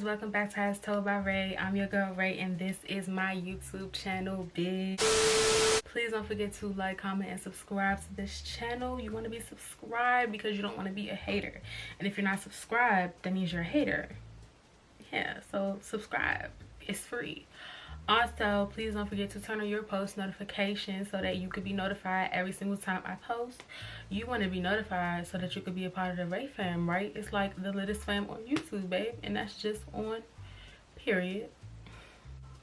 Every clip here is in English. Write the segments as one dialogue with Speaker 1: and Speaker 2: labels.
Speaker 1: welcome back to Thatssoraii. I'm your girl Ray, and this is my YouTube channel, bitch. Please don't forget to like, comment, and subscribe to this channel. You want to be subscribed because you don't want to be a hater, and if you're not subscribed, that means you're a hater. Yeah, so subscribe, it's free. Also, please don't forget to turn on your post notifications so that you could be notified every single time I post. You want to be notified so that you could be a part of the Ray fam, right? It's like the latest fam on YouTube, babe, and that's just on period.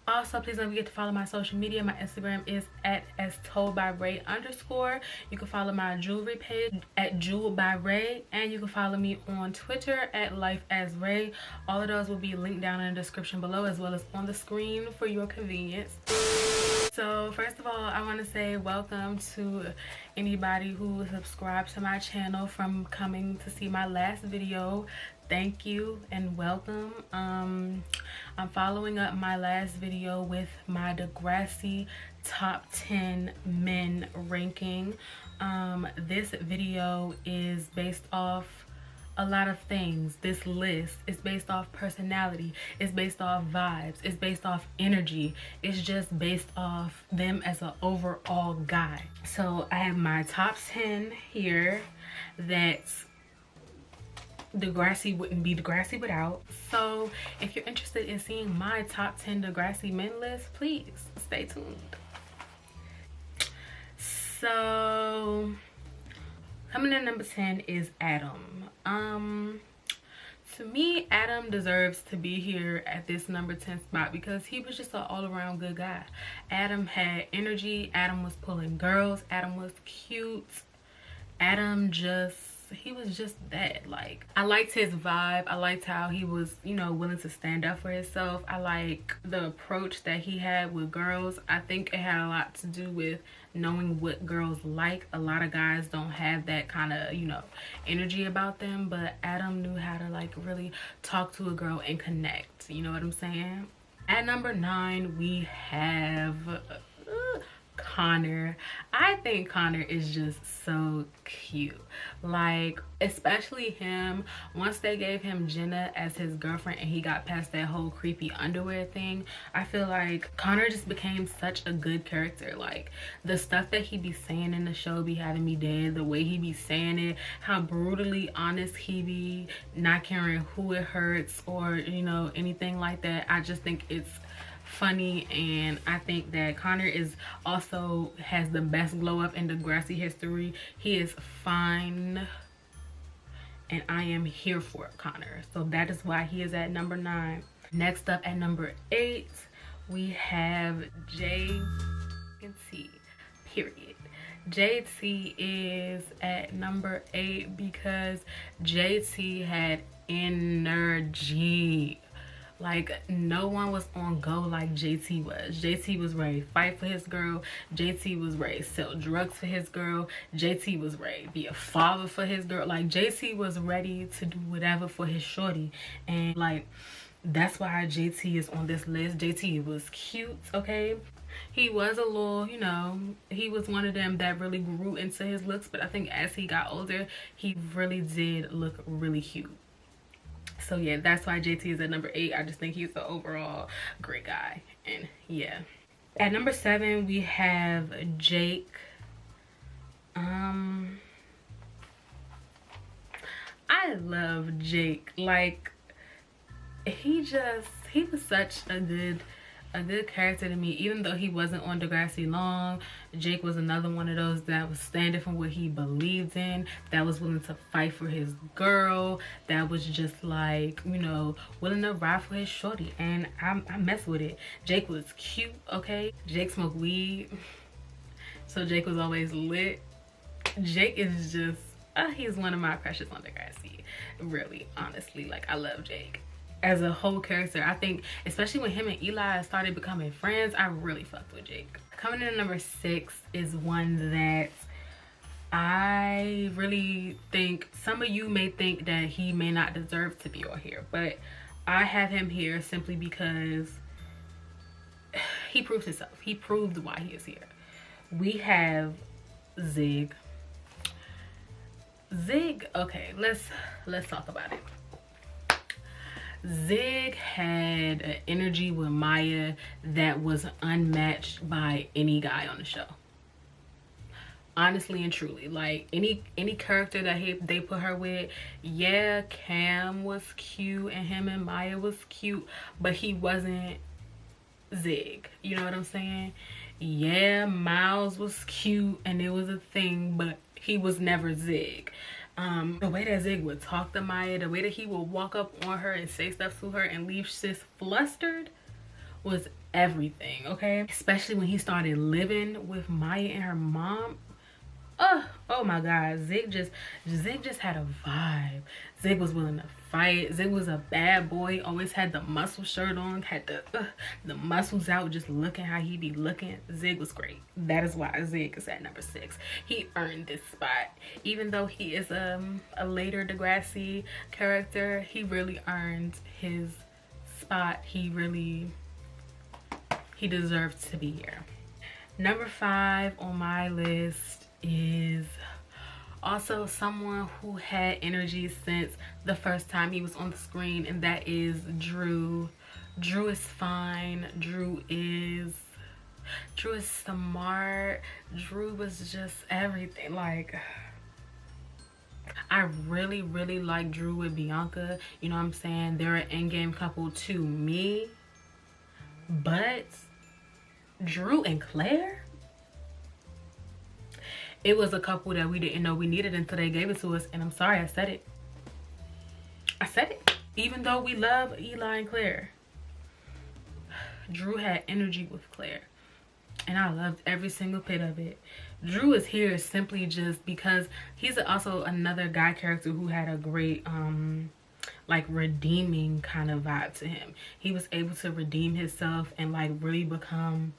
Speaker 1: Also, please don't forget to follow my social media. My Instagram is at @AsToldByRay_. You can follow my jewelry page at JewelByRay, and you can follow me on Twitter at LifeAsRay. All of those will be linked down in the description below, as well as on the screen for your convenience. So first of all, I want to say welcome to anybody who subscribed to my channel from coming to see my last video. Thank you and welcome. I'm following up my last video with my Degrassi top 10 men ranking. This video is based off a lot of things. This list is based off personality, it's based off vibes, it's based off energy, it's just based off them as an overall guy. So I have my top 10 here that Degrassi wouldn't be Degrassi without. So if you're interested in seeing my top 10 Degrassi men list, please stay tuned. So coming in number 10 is Adam. To me, Adam deserves to be here at this number 10 spot because he was just an all-around good guy. Adam had energy, Adam was pulling girls, Adam was cute, Adam he was just that. Like, I liked his vibe. I liked how he was, you know, willing to stand up for himself. I like the approach that he had with girls. I think it had a lot to do with knowing what girls like. A lot of guys don't have that kind of, you know, energy about them, but Adam knew how to like really talk to a girl and connect, you know what I'm saying? At number 9 we have Connor. I think Connor is just so cute. Like, especially him, once they gave him Jenna as his girlfriend and he got past that whole creepy underwear thing, I feel like Connor just became such a good character. Like, the stuff that he be saying in the show be having me dead. The way he be saying it, how brutally honest he be, not caring who it hurts or, you know, anything like that. I just think it's funny, and I think that Connor is also has the best glow up in Degrassi history. He is fine, and I am here for Connor, so that is why he is at number 9. Next up at number 8 we have JT, period. JT is at number 8 because JT had energy. Like, no one was on go like JT was. JT was ready to fight for his girl. JT was ready to sell drugs for his girl. JT was ready to be a father for his girl. Like, JT was ready to do whatever for his shorty. And like, that's why JT is on this list. JT was cute, okay? He was a little, you know, he was one of them that really grew into his looks, but I think as he got older, he really did look really cute. So yeah, that's why JT is at number 8. I just think he's an overall great guy. And yeah. At number 7 we have Jake. I love Jake. Like, he was such a good character to me. Even though he wasn't on Degrassi long, Jake was another one of those that was standing for what he believed in, that was willing to fight for his girl, that was just like, you know, willing to ride for his shorty, and I mess with it. Jake was cute, okay? Jake smoked weed, so Jake was always lit. Jake is just he's one of my crushes on Degrassi, really, honestly. Like, I love Jake as a whole character. I think especially when him and Eli started becoming friends, I really fucked with Jake. Coming in at number 6 is one that I really think some of you may think that he may not deserve to be on here, but I have him here simply because he proved himself. He proved why he is here. We have Zig. Okay, let's talk about it. Zig had an energy with Maya that was unmatched by any guy on the show. Honestly and truly, like any character that they put her with, yeah, Cam was cute and him and Maya was cute, but he wasn't Zig. You know what I'm saying? Yeah, Miles was cute and it was a thing, but he was never Zig. The way that Zig would talk to Maya, the way that he would walk up on her and say stuff to her and leave sis flustered was everything, okay? Especially when he started living with Maya and her mom. Oh my god, Zig just had a vibe. Zig was willing to fight. Zig was a bad boy, always had the muscle shirt on, had the muscles out, just looking how he be looking. Zig was great. That is why Zig is at number 6. He earned this spot. Even though he is a later Degrassi character, he really earned his spot. He deserves to be here. Number 5 on my list is also someone who had energy since the first time he was on the screen, and that is Drew. Drew is fine. Drew is smart. Drew was just everything. Like, I really like Drew with Bianca. You know what I'm saying? They're an in-game couple to me. But Drew and Claire, it was a couple that we didn't know we needed until they gave it to us. And I'm sorry, I said it. Even though we love Eli and Claire, Drew had energy with Claire, and I loved every single bit of it. Drew is here simply just because he's also another guy character who had a great like redeeming kind of vibe to him. He was able to redeem himself and like really become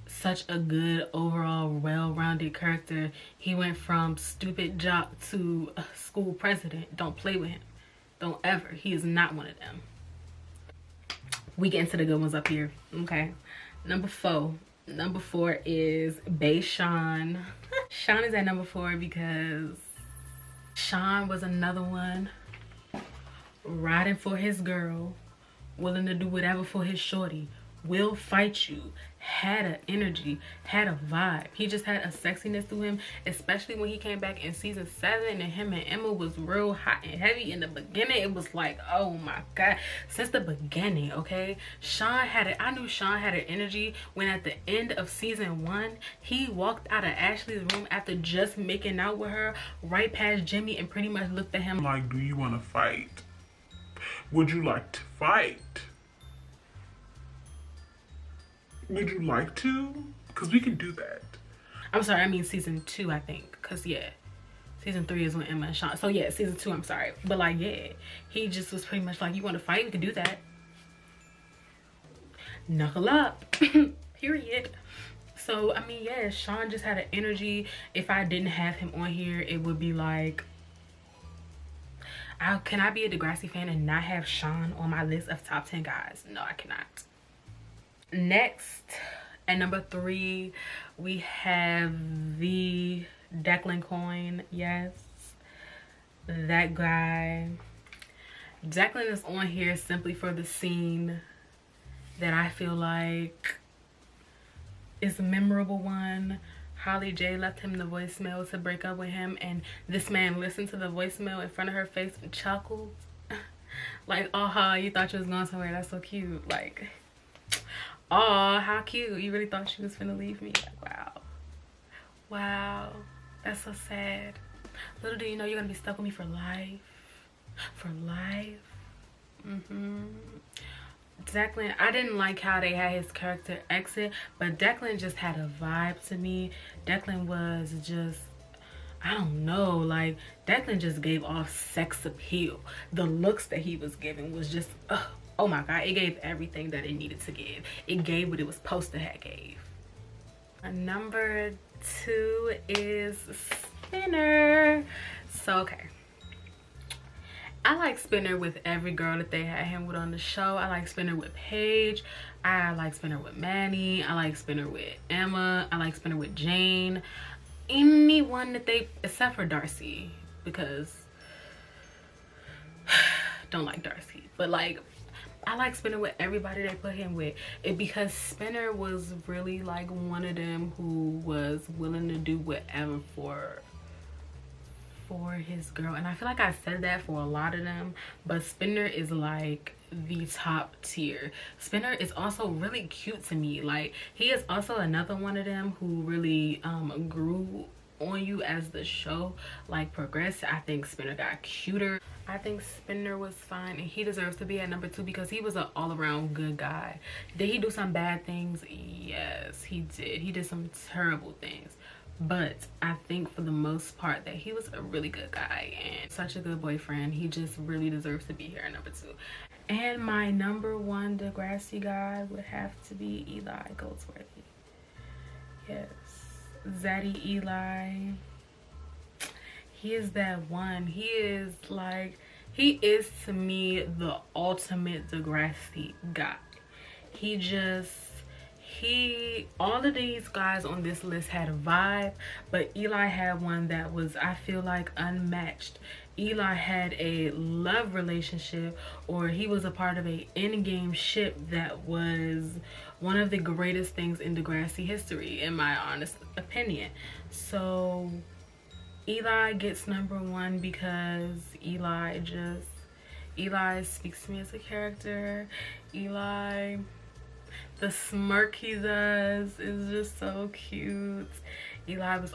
Speaker 1: such a good overall well-rounded character. He went from stupid jock to a school president. Don't play with him. Don't ever. He is not one of them. We get into the good ones up here. Okay. Number 4 is Bae Sean. Sean is at number 4 because Sean was another one riding for his girl, willing to do whatever for his shorty, will fight you, had an energy, had a vibe. He just had a sexiness to him, especially when he came back in season 7 and him and Emma was real hot and heavy. In the beginning, it was like, oh my god, since the beginning, okay? I knew Sean had an energy when at the end of season 1, he walked out of Ashley's room after just making out with her, right past Jimmy, and pretty much looked at him
Speaker 2: like, do you want to fight? Would you like to fight? Would you like to? Because we can do that.
Speaker 1: I'm sorry, I mean season 2, I think. Because, yeah, season 3 is when Emma and Sean. So, yeah, season 2, I'm sorry. But, like, yeah, he just was pretty much like, you want to fight? We can do that. Knuckle up. Period. So, I mean, yeah, Sean just had an energy. If I didn't have him on here, it would be like, can I be a Degrassi fan and not have Sean on my list of top 10 guys? No, I cannot. Next, at number 3, we have the Declan Coin. Yes, that guy. Declan is on here simply for the scene that I feel like is a memorable one. Holly J left him the voicemail to break up with him, and this man listened to the voicemail in front of her face and chuckled. Like, aha, you thought you was going somewhere. That's so cute. Like, oh, how cute. You really thought she was finna leave me? Like, wow. Wow. That's so sad. Little do you know you're gonna be stuck with me for life. For life. Declan, I didn't like how they had his character exit, but Declan just had a vibe to me. Declan was just, I don't know, like, Declan just gave off sex appeal. The looks that he was giving was just, oh my god, it gave everything that it needed to give. It gave what it was supposed to have gave. Number 2 is Spinner. So, okay. I like Spinner with every girl that they had him with on the show. I like Spinner with Paige. I like Spinner with Manny. I like Spinner with Emma. I like Spinner with Jane. Anyone that they, except for Darcy, because don't like Darcy. but like I like Spinner with everybody they put him with. Because Spinner was really like one of them who was willing to do whatever for his girl. And I feel like I said that for a lot of them, but Spinner is like the top tier. Spinner is also really cute to me. Like he is also another one of them who really grew on you as the show like progressed. I think Spinner got cuter. I think Spinner was fine, and he deserves to be at number 2 because he was an all-around good guy. Did he do some bad things? Yes, he did. He did some terrible things, but I think for the most part that he was a really good guy and such a good boyfriend. He just really deserves to be here at number 2. And my number 1 Degrassi guy would have to be Eli Goldsworthy. Yes, Zaddy Eli. He is that one. He is to me the ultimate Degrassi guy. All of these guys on this list had a vibe, but Eli had one that was, I feel like, unmatched. Eli had a love relationship, or he was a part of a in-game ship that was one of the greatest things in Degrassi history, in my honest opinion. So Eli gets number 1 because Eli speaks to me as a character. Eli, the smirk he does is just so cute. Eli was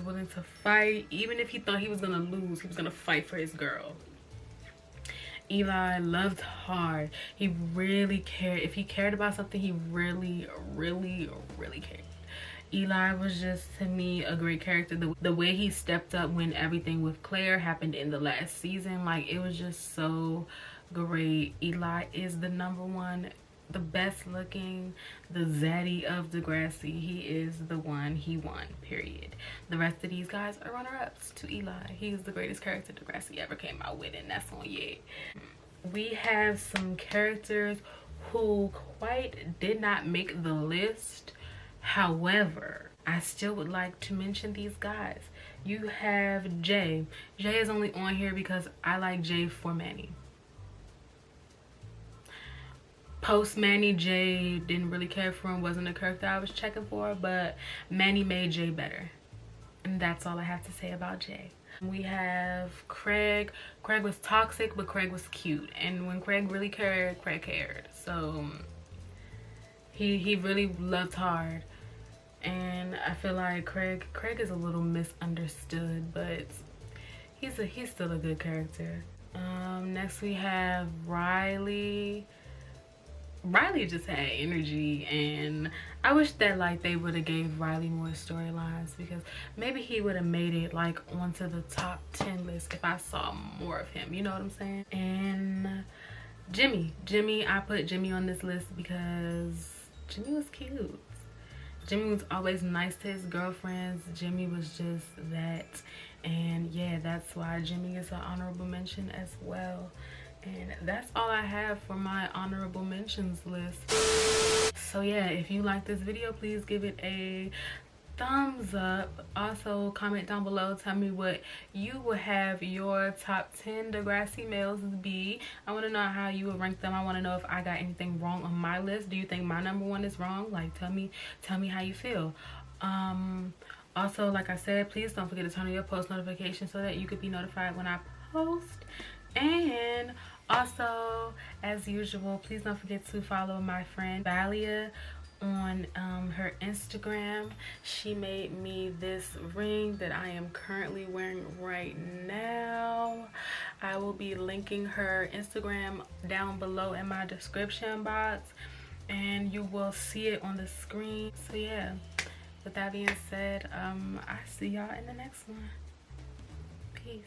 Speaker 1: willing to fight. Even if he thought he was gonna lose, he was gonna fight for his girl. Eli loved hard. He really cared. If he cared about something, he really cared. Eli was just, to me, a great character. The way he stepped up when everything with Claire happened in the last season, like, it was just so great. Eli is the number 1, the best looking, the zaddy of Degrassi. He is the one. He won, period. The rest of these guys are runner-ups to Eli. He's the greatest character Degrassi ever came out with, and that's on Yay. We have some characters who quite did not make the list. However, I still would like to mention these guys. You have Jay. Jay is only on here because I like Jay for Manny. Post Manny, Jay didn't really care for him, wasn't a character I was checking for, but Manny made Jay better. And that's all I have to say about Jay. We have Craig. Craig was toxic, but Craig was cute. And when Craig really cared, Craig cared. So he really loved hard. And I feel like Craig is a little misunderstood, but he's still a good character. Next we have Riley. Riley just had energy, and I wish that like they would have gave Riley more storylines, because maybe he would have made it like onto the top 10 list if I saw more of him, you know what I'm saying? And Jimmy, I put Jimmy on this list because Jimmy was cute. Jimmy was always nice to his girlfriends. Jimmy was just that, and yeah, that's why Jimmy is an honorable mention as well. And that's all I have for my honorable mentions list. So yeah, if you like this video, please give it a thumbs up. Also comment down below, tell me what you would have your top 10 Degrassi males be. I want to know how you would rank them. I want to know if I got anything wrong on my list. Do you think my number 1 is wrong? Like, tell me how you feel. Also, like I said, please don't forget to turn on your post notifications so that you could be notified when I post. And also, as usual, please don't forget to follow my friend Valia on her Instagram. She made me this ring that I am currently wearing right now. I will be linking her Instagram down below in my description box, and you will see it on the screen. So yeah, with that being said, I see y'all in the next one. Peace.